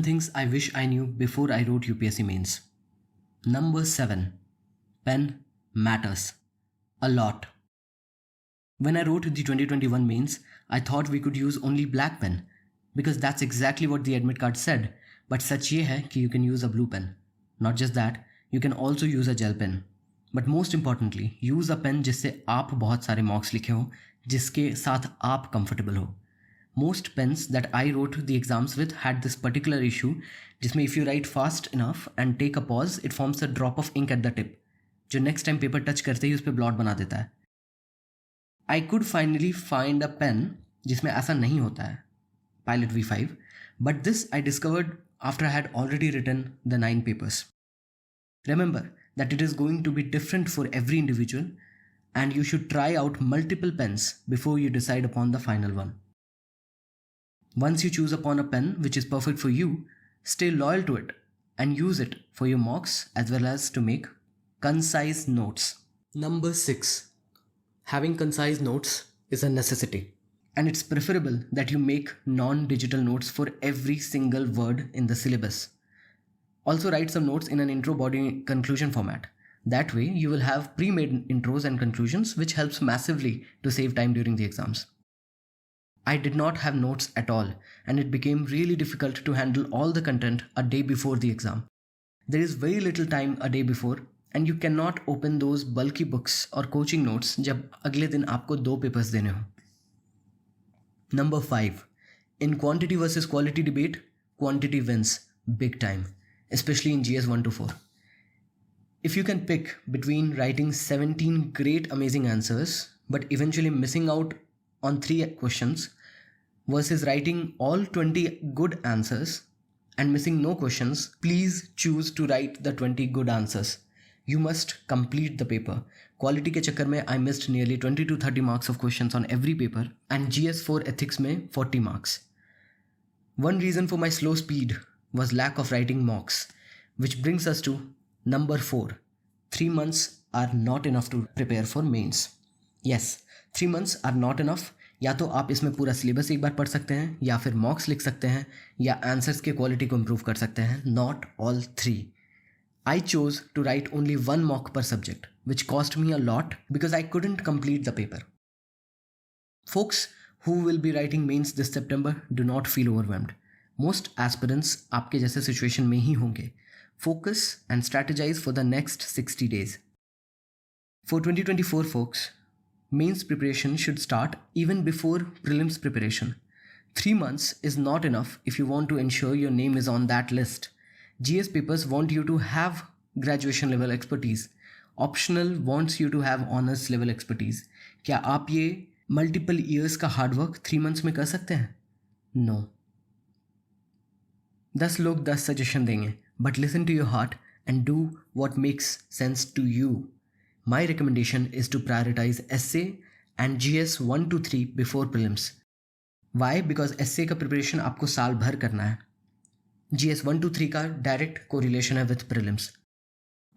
7 things I wish I knew before I wrote UPSC mains. Number 7. Pen matters. A lot. When I wrote the 2021 mains, I thought we could use only black pen because that's exactly what the admit card said. But सच ये है कि you can use a blue pen. Not just that, you can also use a gel pen. But most importantly, use a pen जिससे आप बहुत सारे mocks लिखे हो, जिसके साथ आप comfortable हो. Most pens that I wrote the exams with had this particular issue जिसमें if you write fast enough and take a pause, it forms a drop of ink at the tip, जो next time paper touch करते ही उस पर blot बना देता है. I could finally find a pen जिसमें ऐसा नहीं होता है, Pilot V5, but this I discovered after I had already written the 9 papers. Remember that it is going to be different for every individual and you should try out multiple pens before you decide upon the final one. Once you choose upon a pen which is perfect for you, stay loyal to it and use it for your mocks as well as to make concise notes. Number 6. Having concise notes is a necessity, and it's preferable that you make non-digital notes for every single word in the syllabus. Also write some notes in an intro, body, conclusion format. That way you will have pre-made intros and conclusions, which helps massively to save time during the exams. I did not have notes at all, and it became really difficult to handle all the content a day before the exam. There is very little time a day before, and you cannot open those bulky books or coaching notes जब अगले दिन आपको 2 papers देने हो. Number 5. In quantity versus quality debate, quantity wins big time, especially in GS 1 to 4. If you can pick between writing 17 great amazing answers but eventually missing out on 3 questions versus writing all 20 good answers and missing no questions, please choose to write the 20 good answers. You must complete the paper. Quality के चक्कर में I missed nearly 20 to 30 marks of questions on every paper and GS4 ethics में 40 marks. One reason for my slow speed was lack of writing mocks, which brings us to number 4. 3 months are not enough to prepare for mains. Yes, 3 months are not enough. या तो आप इसमें पूरा syllabus एक बार पढ़ सकते हैं, या फिर मॉक्स लिख सकते हैं, या आंसर्स के क्वालिटी को इम्प्रूव कर सकते हैं. Not all 3. I chose to write only 1 mock per subject, which cost me a lot because I couldn't complete the paper. Folks who will be writing mains this September, do not feel overwhelmed. Most aspirants आपके जैसे situation में ही होंगे. Focus and strategize for the next 60 days. For 2024 folks, mains preparation should start even before prelims preparation. 3 months is not enough if you want to ensure your name is on that list. GS papers want you to have graduation level expertise. Optional wants you to have honors level expertise. क्या आप ये multiple years का hard work 3 months में कर सकते हैं? No. 10 लोग 10 suggestion देंगे, but listen to your heart and do what makes sense to you. My recommendation is to prioritize essay and GS 1 to 3 before prelims. Why? Because essay का preparation आपको साल भर करना है. GS 1 to 3 का direct correlation है with prelims.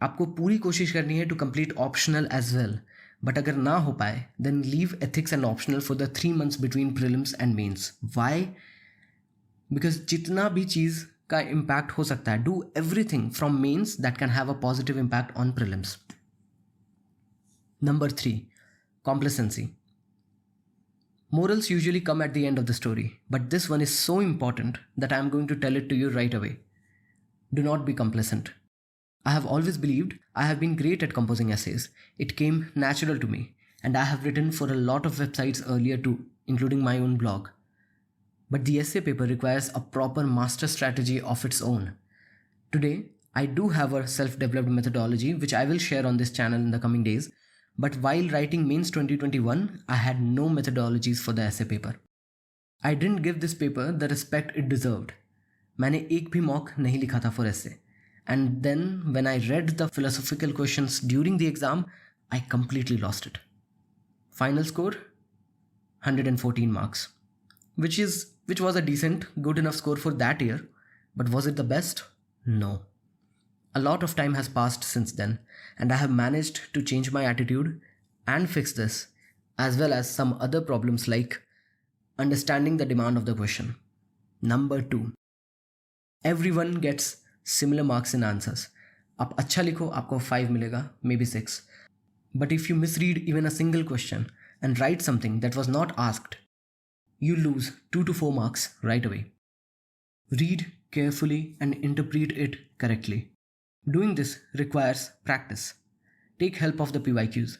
आपको पूरी कोशिश करनी है to complete optional as well, but अगर ना हो पाए then leave ethics and optional for the 3 months between prelims and mains. Why? Because जितना भी चीज़ का इम्पैक्ट हो सकता है, do everything from mains that can have a positive impact on prelims. Number 3. Complacency. Morals usually come at the end of the story, but this one is so important that I am going to tell it to you right away. Do not be complacent. I have always believed I have been great at composing essays. It came natural to me, and I have written for a lot of websites earlier too, including my own blog. But the essay paper requires a proper master strategy of its own. Today, I do have a self-developed methodology which I will share on this channel in the coming days. But while writing mains 2021, I had no methodologies for the essay paper. I didn't give this paper the respect it deserved. मैंने एक भी mock नहीं लिखा था for essay. And then when I read the philosophical questions during the exam, I completely lost it. Final score? 114 marks. Which was a decent, good enough score for that year. But was it the best? No. A lot of time has passed since then, and I have managed to change my attitude and fix this, as well as some other problems like understanding the demand of the question. Number 2. Everyone gets similar marks in answers. आप अच्छा लिखो आपको 5 मिलेगा, maybe 6. But if you misread even a single question and write something that was not asked, you lose 2 to 4 marks right away. Read carefully and interpret it correctly. Doing this requires practice. Take help of the PYQs.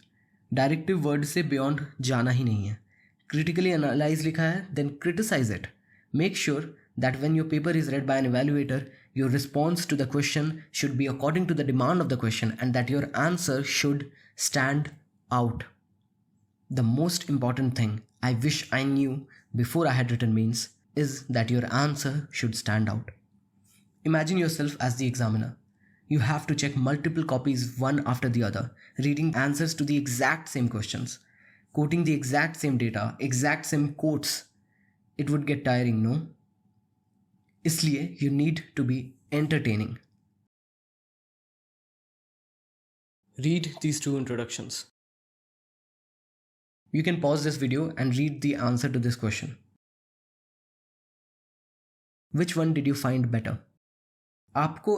Directive word से beyond जाना ही नहीं है. Critically analyze लिखा है, then criticize it. Make sure that when your paper is read by an evaluator, your response to the question should be according to the demand of the question and that your answer should stand out. The most important thing I wish I knew before I had written mains is that your answer should stand out. Imagine yourself as the examiner. You have to check multiple copies one after the other, reading answers to the exact same questions, quoting the exact same data, exact same quotes. It would get tiring, no? इसलिए you need to be entertaining. Read these 2 introductions. You can pause this video and read the answer to this question. Which one did you find better? आपको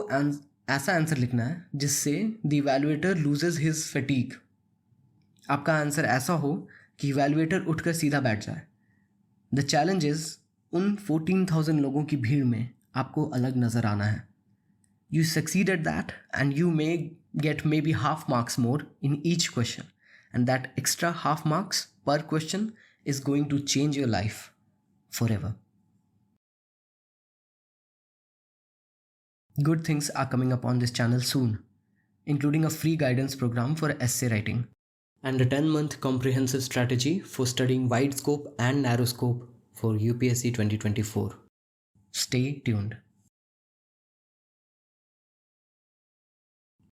ऐसा answer लिखना है जिससे the evaluator loses his fatigue. आपका answer ऐसा हो कि evaluator उठकर सीधा बैठ जाए. द चैलेंज इज उन 14,000 लोगों की भीड़ में आपको अलग नज़र आना है. You succeed at that and you may gate may be half marks more in each question and that extra half marks per question is going to change your life forever. Good things are coming up on this channel soon, including a free guidance program for essay writing and a 10-month comprehensive strategy for studying wide scope and narrow scope for UPSC 2024. Stay tuned.